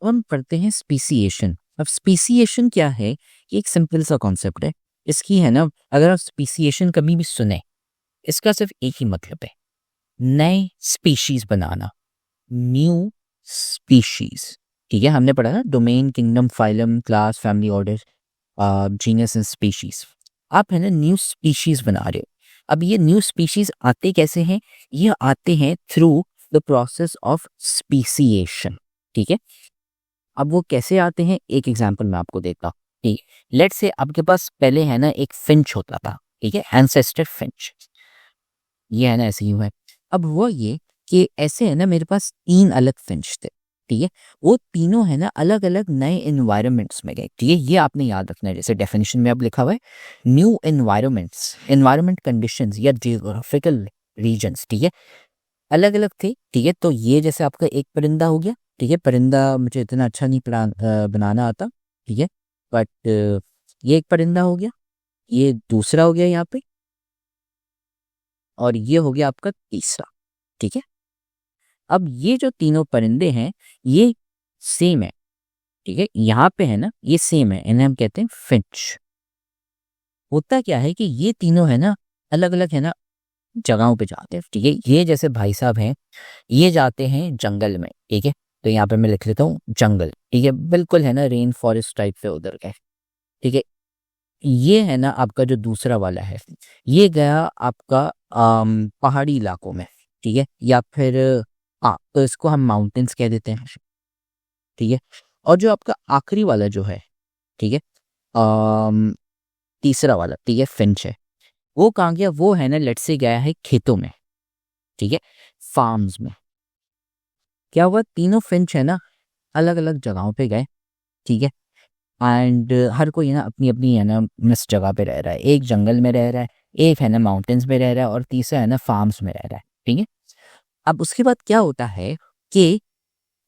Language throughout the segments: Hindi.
हम पढ़ते हैं स्पीसिएशन। अब स्पीसिएशन क्या है? ये एक सिंपल सा कॉन्सेप्ट है। इसकी है ना, अगर आप स्पीसिएशन कभी भी सुने, इसका सिर्फ एक ही मतलब है, नए स्पीशीज बनाना, न्यू स्पीशीज। ठीक है, हमने पढ़ा ना, domain, kingdom, phylum, class, family, order, genus and species. आप है ना न्यू स्पीशीज बना रहे हो। अब ये न्यू स्पीशीज आते कैसे हैं? ये आते हैं through the process of speciation. ठीक है, अब वो कैसे आते हैं, एक एग्जांपल मैं आपको देता हूँ। ठीक, लेट्स से आपके पास पहले है ना एक फिंच होता था। ठीक है, एंसेस्टर फिंच, ये है ना ऐसे ही हुआ है। अब वो ये कि ऐसे है ना मेरे पास 3 अलग फिंच थे। ठीक है, वो तीनों है ना अलग अलग नए इन्वायरमेंट्स में गए। ठीक है, ये आपने याद रखना है, जैसे डेफिनेशन में अब लिखा हुआ है न्यू इन्वायरमेंट्स, इन्वायरमेंट कंडीशंस या जियोग्राफिकल रीजन्स। ठीक है, अलग अलग थे। ठीक है, तो ये जैसे आपका एक परिंदा हो गया। ठीक है, परिंदा मुझे इतना अच्छा नहीं बनाना आता। ठीक है, बट ये एक परिंदा हो गया, ये दूसरा हो गया यहाँ पे, और ये हो गया आपका तीसरा। ठीक है, अब ये जो तीनों परिंदे हैं ये सेम है। ठीक है, यहाँ पे है ना ये सेम है, इन्हें हम कहते हैं फिंच। होता क्या है कि ये तीनों है ना अलग अलग है ना जगहों पे जाते हैं। ठीक है, ये जैसे भाई साहब हैं, ये जाते हैं जंगल में। ठीक है, तो यहाँ पे मैं लिख लेता हूँ जंगल। ठीक है, बिल्कुल है ना रेन फॉरेस्ट टाइप पे उधर गए। ठीक है, ये है ना आपका जो दूसरा वाला है, ये गया आपका पहाड़ी इलाकों में। ठीक है, या फिर हाँ, तो इसको हम माउंटेन्स कह देते हैं। ठीक है, और जो आपका आखिरी वाला जो है, ठीक है, अम, तीसरा वाला, ठीक है, फिंच है, वो कहाँ गया? वो है ना लेट्स से गया है खेतों में। ठीक है, फार्म्स में। क्या हुआ, तीनों फिंच है ना अलग अलग जगहों पे गए। ठीक है, एंड हर कोई है ना अपनी अपनी है ना मिस जगह पे रह रहा है। एक जंगल में रह रहा है, एक है ना माउंटेन्स में रह रहा है, और तीसरा है ना फार्म्स में रह रहा है। ठीक है, अब उसके बाद क्या होता है कि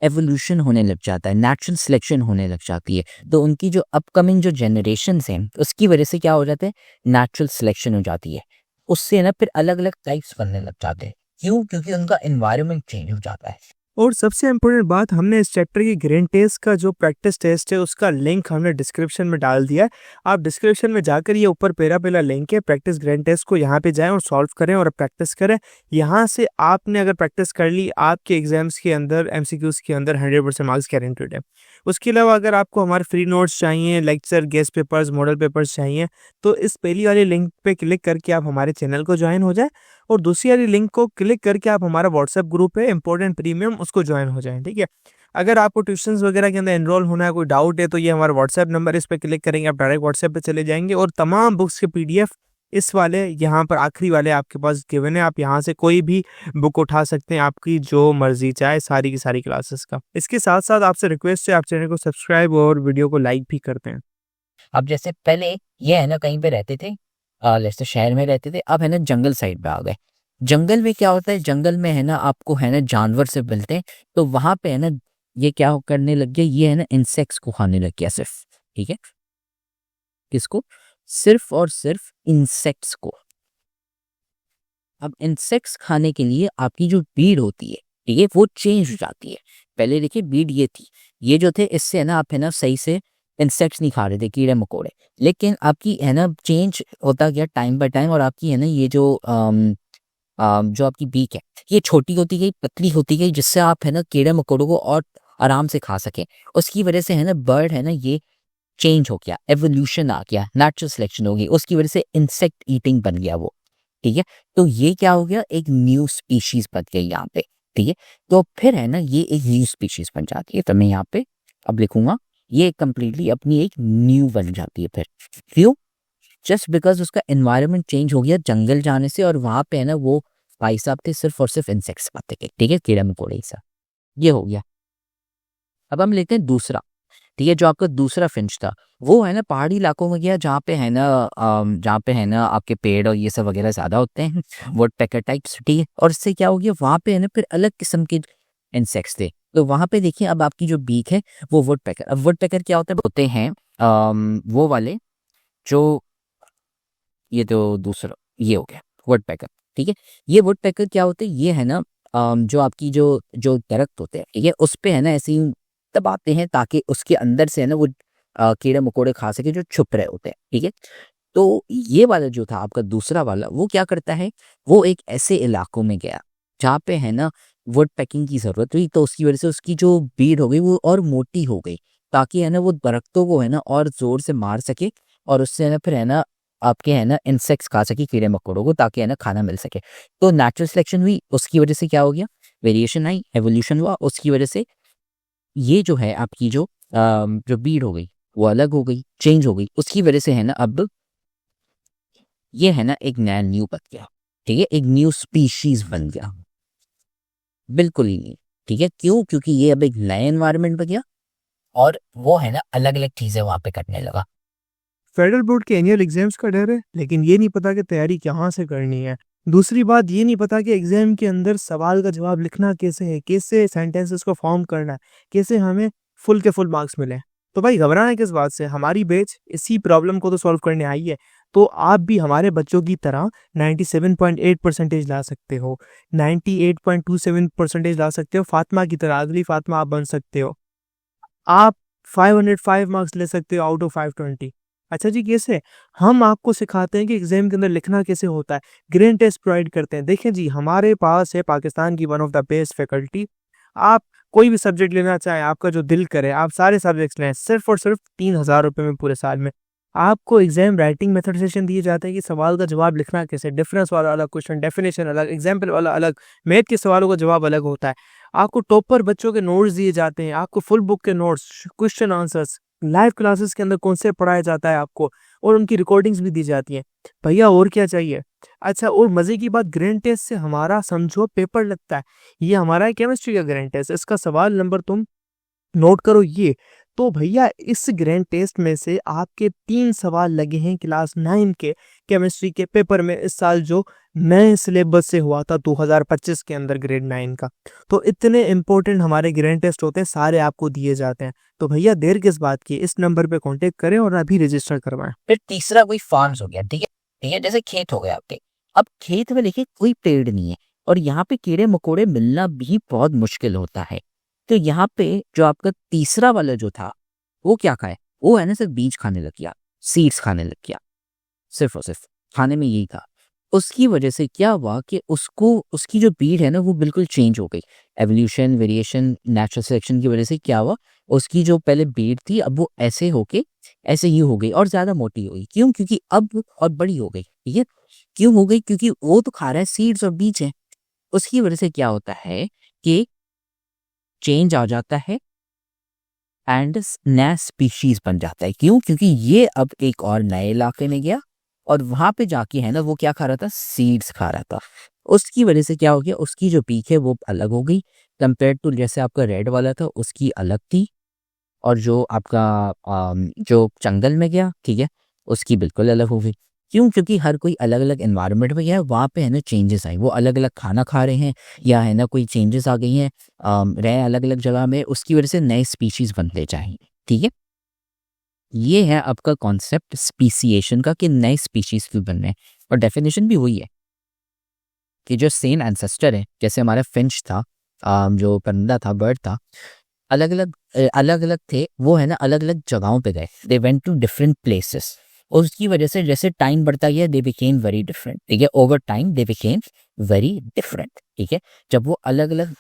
एवोल्यूशन होने लग जाता है, नेचुरल सिलेक्शन होने लग जाती है। तो उनकी जो अपकमिंग जो जनरेशन्स हैं उसकी वजह से क्या हो जाता है, नेचुरल सिलेक्शन हो जाती है। उससे ना फिर अलग अलग टाइप्स बनने लग जाते हैं। क्यों? क्योंकि उनका एनवायरनमेंट चेंज हो जाता है। और सबसे इम्पोर्टेंट बात, हमने इस चैप्टर की ग्रेन टेस्ट का जो प्रैक्टिस टेस्ट है उसका लिंक हमने डिस्क्रिप्शन में डाल दिया है। आप डिस्क्रिप्शन में जाकर ये ऊपर पहला लिंक है प्रैक्टिस ग्रेन टेस्ट को, यहाँ पे जाएं और सॉल्व करें और प्रैक्टिस करें। यहाँ से आपने अगर प्रैक्टिस कर ली, आपके एग्जाम्स के अंदर एमसीक्यूज के अंदर 100% मार्क्स गारंटेड है। उसके अलावा अगर आपको हमारे फ्री नोट्स चाहिए, lecture, guest papers, model papers चाहिए, तो इस पहली वाली लिंक पे क्लिक करके आप हमारे चैनल को ज्वाइन हो जाए, और दूसरी वाली लिंक को क्लिक करके आप हमारा व्हाट्सएप ग्रुप है इम्पोर्टेंट प्रीमियम, उसको ज्वाइन हो जाएं। ठीक है, अगर आपको ट्यूशंस वगैरह के अंदर एनरोल होना है, कोई डाउट है, तो ये हमारा व्हाट्सएप नंबर है, इस पर क्लिक करेंगे आप डायरेक्ट व्हाट्सएप पे चले जाएंगे, और तमाम बुक्स के पीडीएफ इस वाले यहाँ पर आखिरी वाले आपके पास गिवन है। आप यहाँ से कोई भी बुक उठा सकते हैं, आपकी जो मर्जी चाहे, सारी की सारी क्लासेस का। इसके साथ साथ आपसे रिक्वेस्ट है, आप चैनल को सब्सक्राइब और वीडियो को लाइक भी करते हैं। अब जैसे पहले ये है ना कहीं पे रहते थे, जैसे शहर में रहते थे, अब है ना जंगल साइड पे आ गए। जंगल में क्या होता है, जंगल में है ना आपको है ना जानवर से मिलते हैं, तो वहां पे है ना ये क्या करने लग गया, ये है ना इंसेक्ट्स को खाने लग गया सिर्फ। ठीक है, किसको? सिर्फ और सिर्फ इंसेक्ट्स को। अब इंसेक्ट्स खाने के लिए आपकी जो ब्रीड होती है, ठीक है, वो चेंज हो जाती है। पहले देखिए ब्रीड ये थी, ये जो थे इससे है ना आप है ना सही से इंसेक्ट्स नहीं खा रहे थे, कीड़े मकोड़े। लेकिन आपकी है ना चेंज होता गया टाइम बाय टाइम, और आपकी है ना ये जो आपकी बीक है ये छोटी होती गई, पतली होती गई, जिससे आप है ना कीड़े मकोड़ों को और आराम से खा सकें। उसकी वजह से है ना बर्ड है ना ये चेंज हो गया, एवोल्यूशन आ गया, नेचुरल सिलेक्शन हो गई, उसकी वजह से इंसेक्ट ईटिंग बन गया वो। ठीक है, तो ये क्या हो गया, एक न्यू स्पीशीज बन गई यहाँ पे। ठीक है, तो फिर है ना ये एक न्यू स्पीशीज बन जाती है, तो मैं यहाँ पे अब लिखूंगा ये कंप्लीटली अपनी एक न्यू बन जाती है। फिर क्यों? जस्ट बिकॉज उसका एनवायरनमेंट चेंज हो गया जंगल जाने से, और वहां पे है ना वो भाई साहब थे सिर्फ और सिर्फ इंसेक्ट्स खाते थे। ठीक है, कीड़ा मकोड़े सा, ये हो गया। अब हम लेते हैं दूसरा। ठीक है, जो आपका दूसरा फिंच था वो है ना पहाड़ी इलाकों में गया, जहाँ पे है ना आपके पेड़ और ये सब वगैरह ज्यादा होते हैं, वुड पैकर टाइप्स। ठीक है, और इससे क्या हो गया, वहां पे है ना फिर अलग किस्म के इंसेक्ट्स थे। तो वहां पे देखिए अब आपकी जो बीक है वो वुड पैकर। अब वुड पैकर क्या होते हैं वो वाले जो, ये तो दूसरा ये हो गया वुड पैकर। ठीक है, ये वुड पैकर क्या होते हैं, ये है ना जो आपकी जो जो दरख्त होते हैं, ठीक है, उस पे है ना ऐसे ही दबाते हैं ताकि उसके अंदर से है ना वो कीड़े मकोड़े खा सके जो छुप रहे होते हैं, ठीक है। तो ये वाला जो था आपका दूसरा वाला, वो क्या करता है, वो एक ऐसे इलाकों में गया जहाँ पे है ना वुड पैकिंग की ज़रूरत हुई, तो उसकी वजह से उसकी जो बीड हो गई वो और मोटी हो गई, ताकि है ना वो दरख्तों को है ना और ज़ोर से मार सके, और उससे है ना फिर है ना आपके है ना इंसेक्ट्स खा सके कीड़े मकोड़ों को, ताकि है ना खाना मिल सके। तो नेचुरल सिलेक्शन हुई, उसकी वजह से क्या हो गया, वेरिएशन आई, एवोल्यूशन हुआ, उसकी वजह से ये जो है आपकी जो बीड हो गई वो अलग हो गई, चेंज हो गई, उसकी वजह से है ना अब ये है ना एक नया न्यू बन गया, ठीक है, एक न्यू स्पीशीज बन गया, बिल्कुल ही नहीं, ठीक है। क्यों? क्योंकि ये अब एक नया एनवायरनमेंट बन गया और वो है ना अलग अलग चीजें वहां पे करने लगा। फेडरल बोर्ड के एनुअल एग्जाम्स का डर है, लेकिन ये नहीं पता कि तैयारी कहाँ से करनी है। दूसरी बात ये नहीं पता कि एग्जाम के अंदर सवाल का जवाब लिखना कैसे है, कैसे सेंटेंसेस को फॉर्म करना है, कैसे हमें फुल के फुल मार्क्स मिले। तो भाई घबराना है किस बात से, हमारी बैच इसी प्रॉब्लम को तो सॉल्व करने आई है। तो आप भी हमारे बच्चों की तरह 97.8 परसेंटेज ला सकते हो, 98.27 परसेंटेज ला सकते हो, फातिमा की तरह, अगली फातिमा आप बन सकते हो। आप 505 मार्क्स ले सकते हो आउट ऑफ 520। अच्छा जी, कैसे? हम आपको सिखाते हैं कि एग्जाम के अंदर लिखना कैसे होता है, ग्रेड टेस्ट प्रोवाइड करते हैं। देखें जी, हमारे पास है पाकिस्तान की one of the best faculty. आप कोई भी सब्जेक्ट लेना चाहें, आपका जो दिल करे, आप सारे सब्जेक्ट्स लें, सिर्फ और सिर्फ 3,000 रुपये में पूरे साल में। आपको एग्जाम राइटिंग मेथड सेशन दिए जाते हैं कि सवाल का जवाब लिखना कैसे, डिफरेंस वाला अलग क्वेश्चन, डेफिनेशन अलग, एग्जाम्पल वाला अलग, मैथ के सवालों का जवाब अलग होता है। आपको टॉपर बच्चों के नोट्स दिए जाते हैं, आपको फुल बुक के notes, question answers, live classes के अंदर कॉन्सेप्ट पढ़ाया जाता है आपको, और उनकी रिकॉर्डिंग्स भी दी जाती हैं। भैया और क्या चाहिए? अच्छा, और मज़े की बात, ग्रैंड टेस्ट से हमारा समझो पेपर लगता है। ये हमारा है केमिस्ट्री का ग्रैंड टेस्ट, इसका सवाल नंबर तुम नोट करो ये। तो भैया इस ग्रैंड टेस्ट में से आपके 3 सवाल लगे हैं क्लास 9 के केमिस्ट्री के पेपर में, इस साल जो नए सिलेबस से हुआ था 2025 के अंदर ग्रेड 9 का। तो इतने इंपॉर्टेंट हमारे ग्रैंड टेस्ट होते हैं, सारे आपको दिए जाते हैं। तो भैया देर किस बात की, इस नंबर पे कांटेक्ट करें और अभी रजिस्टर करवाएं। फिर तीसरा कोई फार्म्स हो गया, ठीक है, ठीक है, जैसे खेत हो गए आपके। अब खेत में देखिए कोई पेड़ नहीं है और यहाँ पे कीड़े मकोड़े मिलना भी बहुत मुश्किल होता है। तो यहाँ पे जो आपका तीसरा वाला जो था वो क्या खाए, वो है ना सिर्फ बीज खाने लग गया, सीड्स खाने लग गया, सिर्फ और सिर्फ खाने में यही था। उसकी वजह से क्या हुआ कि उसको उसकी जो बीड है ना वो बिल्कुल चेंज हो गई। एवोल्यूशन, वेरिएशन, नेचुरल सिलेक्शन की वजह से क्या हुआ, उसकी जो पहले बीड थी अब वो ऐसे होके ऐसे ही हो गई और ज्यादा मोटी हो गई। क्यों? क्योंकि अब और बड़ी हो गई, ठीक है। क्यों हो गई? क्योंकि वो तो खा रहा है सीड्स और बीज है। उसकी वजह से क्या होता है कि चेंज आ जाता है एंड नया स्पीशीज बन जाता है। क्यों? क्योंकि ये अब एक और नए इलाके में गया और वहां पे जाके है ना वो क्या खा रहा था, सीड्स खा रहा था। उसकी वजह से क्या हो गया, उसकी जो पीक है वो अलग हो गई कंपेयर टू जैसे आपका रेड वाला था उसकी अलग थी, और जो आपका जो जंगल में गया, ठीक है, उसकी बिल्कुल अलग हो गई। क्यों? क्योंकि हर कोई अलग अलग एनवायरनमेंट में गया है, वहाँ पे है ना चेंजेस आई, वो अलग अलग खाना खा रहे हैं या है ना कोई चेंजेस आ गई हैं, रहे अलग अलग जगह में, उसकी वजह से नए स्पीशीज बनते जाएंगे, ठीक है। ये है आपका कॉन्सेप्ट स्पीसिएशन का कि नए स्पीशीज क्यों बन रहे हैं, और डेफिनेशन भी वही है कि जो सेम एंसेस्टर है, जैसे हमारा फिंच था, जो परिंदा था, बर्ड था, अलग अलग थे, वो है ना अलग अलग जगहों पे गए, they went to different places. उसकी वजह से जैसे टाइम बढ़ता गया दे बिकेम वेरी डिफरेंट, ठीक है, over time they became very different, ठीक है। जब वो अलग अलग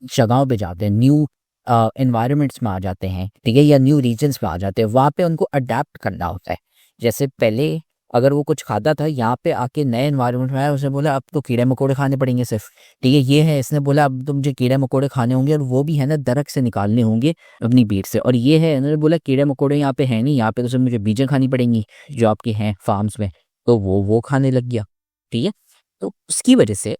जगहों पे जाते हैं, न्यू एनवायरनमेंट्स में आ जाते हैं, ठीक है, या न्यू रीजन्स में आ जाते हैं, वहाँ पे उनको अडेप्ट करना होता है। जैसे पहले अगर वो कुछ खाता था, यहाँ पे आके नए एनवायरनमेंट में आया, उसने बोला अब तो कीड़े मकोड़े खाने पड़ेंगे सिर्फ, ठीक है, ये है, इसने बोला अब तो मुझे कीड़े मकोड़े खाने होंगे और वो भी है ना दरख्त से निकालने होंगे अपनी बीट से, और ये है, इन्होंने बोला कीड़े मकोड़े यहाँ पे है नहीं, यहाँ पे तो सिर्फ मुझे बीजें खानी पड़ेंगी जो आपके हैं फार्म्स में, तो वो खाने लग गया, ठीक है। तो उसकी वजह से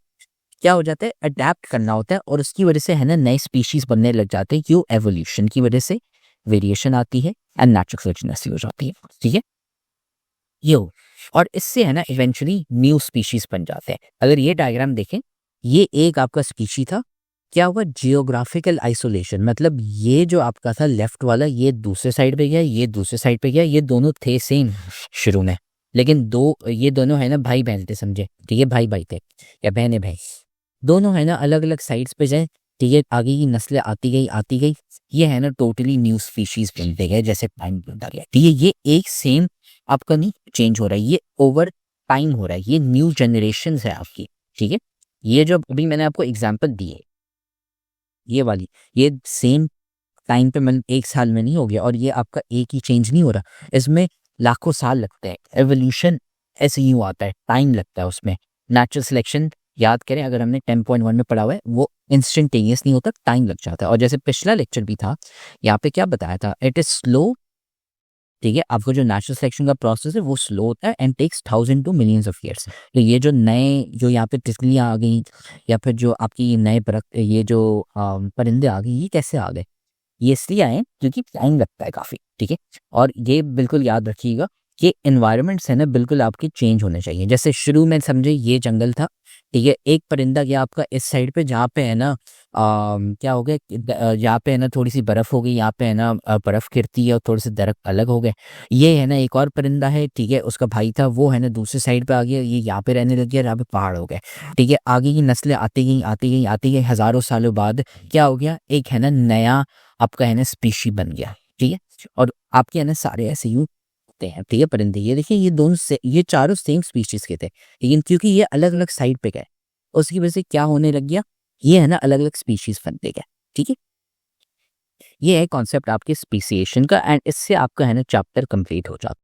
क्या हो जाता है, अडेप्ट करना होता है, और उसकी वजह से है ना नए स्पीशीज बनने लग जाते हैं। क्यों? एवोल्यूशन की वजह से वेरिएशन आती है एंड नेचुरल सिलेक्शन ऐसी हो जाती है, ठीक है, ये हो, और इससे है ना इवेंचुअली न्यू स्पीशीज बन जाते हैं। अगर ये डायग्राम देखें, ये एक आपका स्पीशी था, क्या हुआ, जियोग्राफिकल आइसोलेशन, मतलब ये जो आपका था लेफ्ट वाला, ये दूसरे साइड पे गया, ये दूसरे साइड पे गया, ये दोनों थे सेम शुरू में, लेकिन ये दोनों है ना भाई बहन थे, समझे, ठीक है, भाई भाई थे या बहने भाई, दोनों है ना अलग अलग साइड्स पे जाए, ठीक है, आगे की नस्लें आती गई, ये है ना टोटली न्यू स्पीशीज बनते गए, जैसे टाइम बनता गया। ठीक है, ये एक सेम आपका नहीं चेंज हो रहा है, ये ओवर टाइम हो रहा है, ये न्यू जनरेशन है आपकी। ठीक है, ये जो अभी मैंने आपको एग्जाम्पल दिए, ये वाली, ये सेम टाइम पे मतलब एक साल में नहीं हो गया, और ये आपका एक ही चेंज नहीं हो रहा, इसमें लाखों साल लगते हैं। एवोल्यूशन ऐसे ही आता है, टाइम लगता है उसमें। नेचुरल सिलेक्शन याद करें, अगर हमने 10.1 में पढ़ा हुआ है, वो इंस्टेंटेनियस नहीं होता, टाइम लग जाता है। और जैसे पिछला लेक्चर भी था, यहाँ पे क्या बताया था, इट इज स्लो। ठीक है, आपको जो नेचुरल सिलेक्शन का प्रोसेस है वो स्लो होता है and takes 1000 to millions of years. तो ये जो नए जो यहाँ पे तितलियाँ आ गई, या फिर जो आपकी नए ये जो परिंदे आ गए, ये कैसे आ गए? ये इसलिए आए क्योंकि टाइम लगता है काफ़ी। ठीक है, और ये बिल्कुल याद रखिएगा कि एनवायरनमेंट्स है ना बिल्कुल आपके चेंज होने चाहिए। जैसे शुरू में समझे ये जंगल था, ठीक है, एक परिंदा गया आपका इस साइड पे, जहाँ पे है ना क्या हो गया यहाँ पे है ना थोड़ी सी बर्फ़ हो गई, यहाँ पे है ना बर्फ़ गिरती है और थोड़े से दरख्त अलग हो गए। ये है ना एक और परिंदा है, ठीक है, उसका भाई था, वो है ना दूसरे साइड पे आ गया, ये यहाँ पे रहने लग गया, यहाँ पे पहाड़ हो गए। ठीक है, आगे की नस्लें आती गई, हज़ारों सालों बाद क्या हो गया, एक है ना नया आपका है ना स्पीशी बन गया। ठीक है, और आपके है ना सारे ऐसे यूं होते हैं। ठीक है, परिंदे, ये देखिए, ये दोनों से ये चारों सेम स्पीशीज के थे, लेकिन क्योंकि ये अलग अलग साइड पे गए, उसकी वजह से क्या होने लग गया, ये है ना अलग अलग स्पीशीज बनते गए। ठीक है, ये है कॉन्सेप्ट आपके स्पीसिएशन का, एंड इससे आपका है ना चैप्टर कंप्लीट हो जाता है।